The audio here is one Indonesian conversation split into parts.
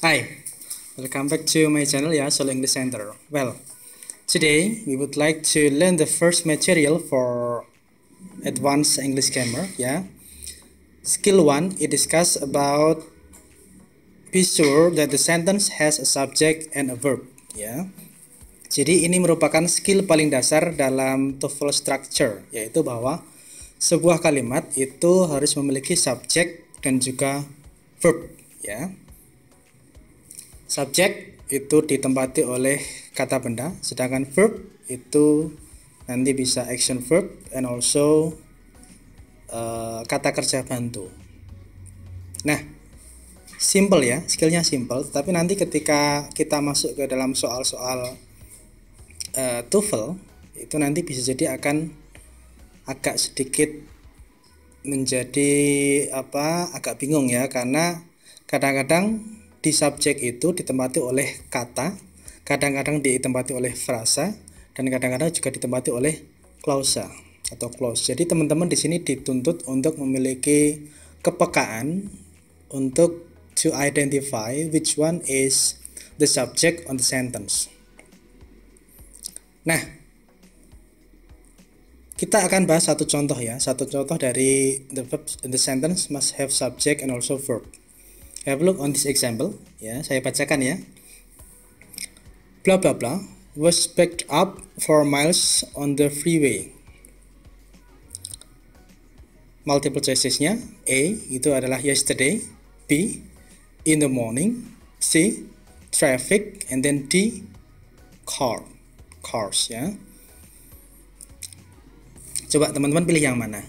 Hi, welcome back to my channel, Solo English Center. Well, today we would like to learn the first material for advanced English grammar. Skill 1, it discuss about be sure that the sentence has a subject and a verb. Jadi ini merupakan skill paling dasar dalam TOEFL structure, yaitu bahwa sebuah kalimat itu harus memiliki subjek dan juga verb. Subjek itu ditempati oleh kata benda, sedangkan verb itu nanti bisa action verb and also kata kerja bantu. Nah, simple ya, skillnya simple, tapi nanti ketika kita masuk ke dalam soal-soal TOEFL itu nanti bisa jadi akan agak sedikit menjadi agak bingung ya, karena kadang-kadang di subjek itu ditempati oleh kata, kadang-kadang ditempati oleh frasa, dan kadang-kadang juga ditempati oleh klausa atau clause. Jadi teman-teman di sini dituntut untuk memiliki kepekaan untuk to identify which one is the subject on the sentence. Nah, kita akan bahas satu contoh dari the verb in the sentence must have subject and also verb. Have a look on this example. Saya bacakan ya. Blah blah blah was backed up for miles on the freeway. Multiple choicesnya: A itu adalah yesterday, B in the morning, C traffic, and then D cars ya. Coba teman-teman pilih yang mana?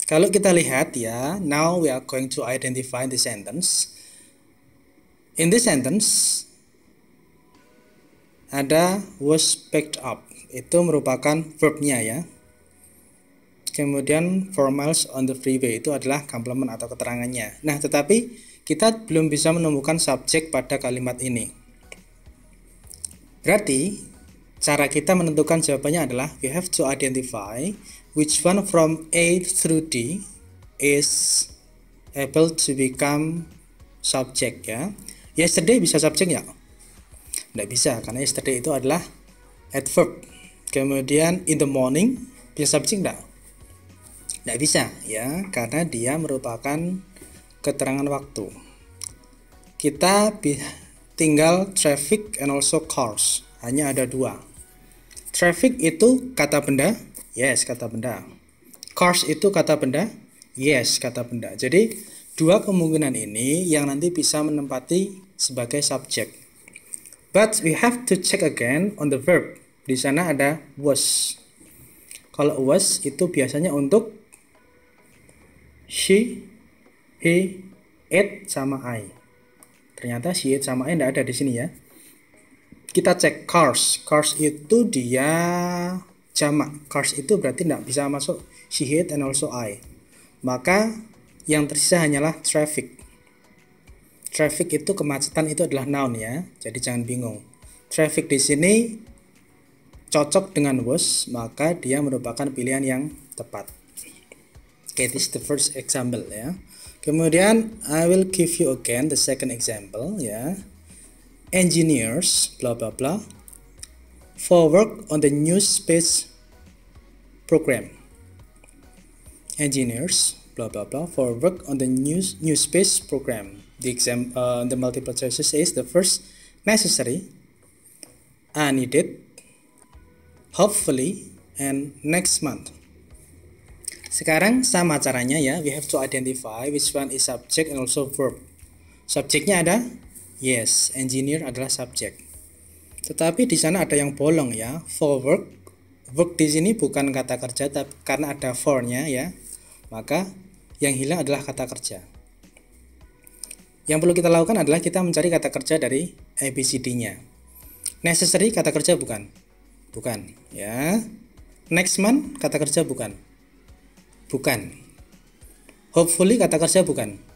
Kalau kita lihat ya, now we are going to identify the sentence. In this sentence ada was picked up, itu merupakan verbnya ya. Kemudian for miles on the freeway itu adalah komplement atau keterangannya. Nah, tetapi kita belum bisa menemukan subjek pada kalimat ini. Berarti cara kita menentukan jawabannya adalah we have to identify which one from A through D is able to become subject ya. Yesterday bisa subjek ya? Tidak bisa, karena yesterday itu adalah adverb. Kemudian in the morning bisa subjek enggak? Tidak bisa ya, karena dia merupakan keterangan waktu. Kita tinggal traffic and also cars, hanya ada dua. Traffic itu kata benda, yes kata benda. Cars itu kata benda, yes kata benda. Jadi dua kemungkinan ini yang nanti bisa menempati sebagai subjek. But we have to check again on the verb. Di sana ada was. Kalau was itu biasanya untuk she, he, it sama I. Ternyata she, it sama I tidak ada di sini ya. Kita cek cars. Cars itu dia jamak. Cars itu berarti tidak bisa masuk she, it, and also I. Maka yang tersisa hanyalah traffic. Traffic itu kemacetan, itu adalah noun ya. Jadi jangan bingung. Traffic di sini cocok dengan was, maka dia merupakan pilihan yang tepat. Okay, this is the first example ya. Kemudian I will give you again the second example ya. Engineers blah blah blah for work on the new space program. Engineers blah blah blah for work on the new space program. The multiple choices is the first necessary, needed, hopefully, and next month. Sekarang sama caranya ya, we have to identify which one is subject and also verb. Subjeknya ada? Yes, engineer adalah subjek. Tetapi di sana ada yang bolong ya, for work. Work di sini bukan kata kerja, tapi karena ada for-nya ya, maka yang hilang adalah kata kerja. Yang perlu kita lakukan adalah kita mencari kata kerja dari ABCD-nya. Necessary kata kerja bukan? Bukan ya. Next month kata kerja bukan? Bukan. Hopefully kata kerja bukan?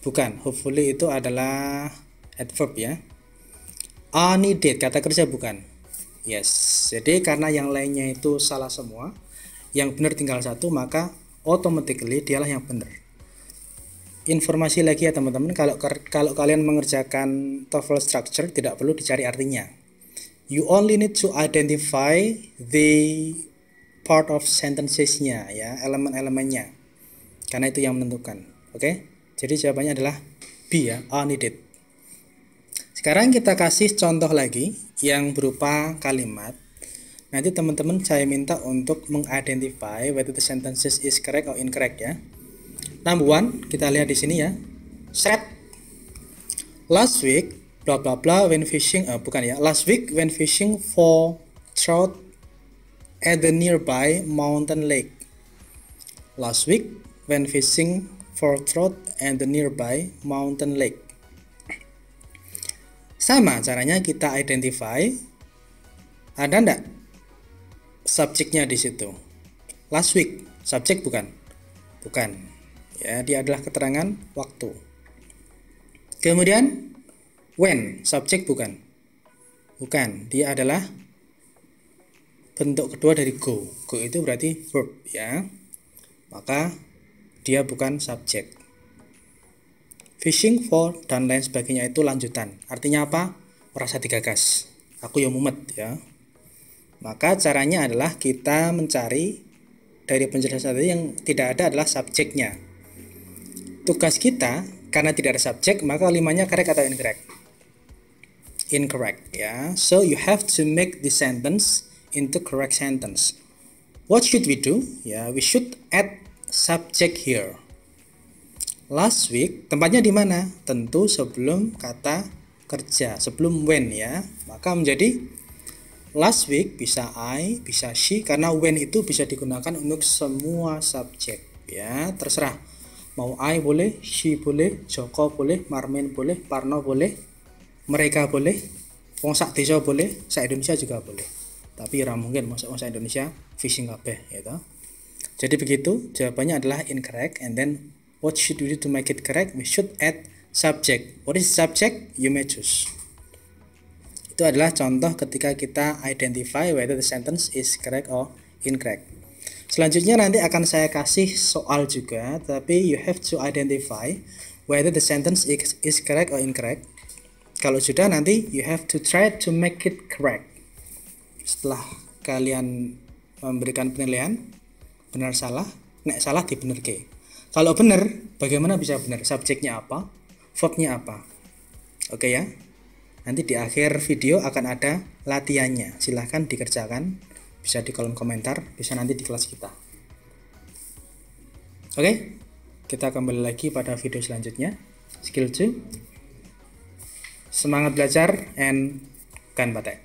Bukan. Hopefully itu adalah adverb ya. Needed kata kerja bukan? Yes. Jadi karena yang lainnya itu salah semua, yang benar tinggal satu, maka automatically dialah yang benar. informasi lagi ya teman-teman, kalau kalian mengerjakan TOEFL structure tidak perlu dicari artinya. You only need to identify the part of sentences-nya ya, elemen-elemennya. Karena itu yang menentukan. Oke? Jadi jawabannya adalah B ya, all needed. Sekarang kita kasih contoh lagi yang berupa kalimat. Nanti teman-teman saya minta untuk mengidentify whether the sentences is correct or incorrect ya. Number one, kita lihat di sini ya. Said last week blah blah blah when fishing, bukan ya. Last week when fishing for trout at the nearby mountain lake. Last week when fishing for trout at the nearby mountain lake. Sama caranya kita identify. Ada enggak subjeknya di situ? Last week, subjek bukan? Bukan. Ya, dia adalah keterangan waktu. Kemudian when, subjek bukan? Bukan, dia adalah bentuk kedua dari go. Go itu berarti verb ya. Maka dia bukan subjek. Fishing for dan lain sebagainya itu lanjutan. Artinya apa? Merasa digagas. Aku yang mumet ya. Maka caranya adalah kita mencari dari penjelasan tadi yang tidak ada adalah subjeknya. Tugas kita karena tidak ada subjek maka kalimanya correct atau incorrect? Incorrect ya. So you have to make the sentence into correct sentence. What should we do? Ya, we should add subject here. Last week, tempatnya di mana? Tentu sebelum kata kerja, sebelum when ya. Maka menjadi last week bisa I, bisa she, karena when itu bisa digunakan untuk semua subjek ya. Terserah, mau I boleh, she boleh, Joko boleh, Marmen boleh, Parno boleh, mereka boleh, wong sak desa boleh, sak Indonesia juga boleh. Tapi ora mungkin masa Indonesia fishing kabeh ya. Jadi begitu, jawabannya adalah incorrect. And then what should we do to make it correct? We should add subject. What is subject? You may choose. Itu adalah contoh ketika kita identify whether the sentence is correct or incorrect. Selanjutnya nanti akan saya kasih soal juga, tapi you have to identify whether the sentence is correct or incorrect. Kalau sudah nanti you have to try to make it correct. Setelah kalian memberikan penilaian benar salah, nek salah dibenerke. Kalau benar, bagaimana bisa benar? Subjeknya apa? Verbnya apa? Oke ya. Nanti di akhir video akan ada latihannya. Silahkan dikerjakan. Bisa di kolom komentar, bisa nanti di kelas kita. Oke. Kita kembali lagi pada video selanjutnya. Skill 2. Semangat belajar and kan batek.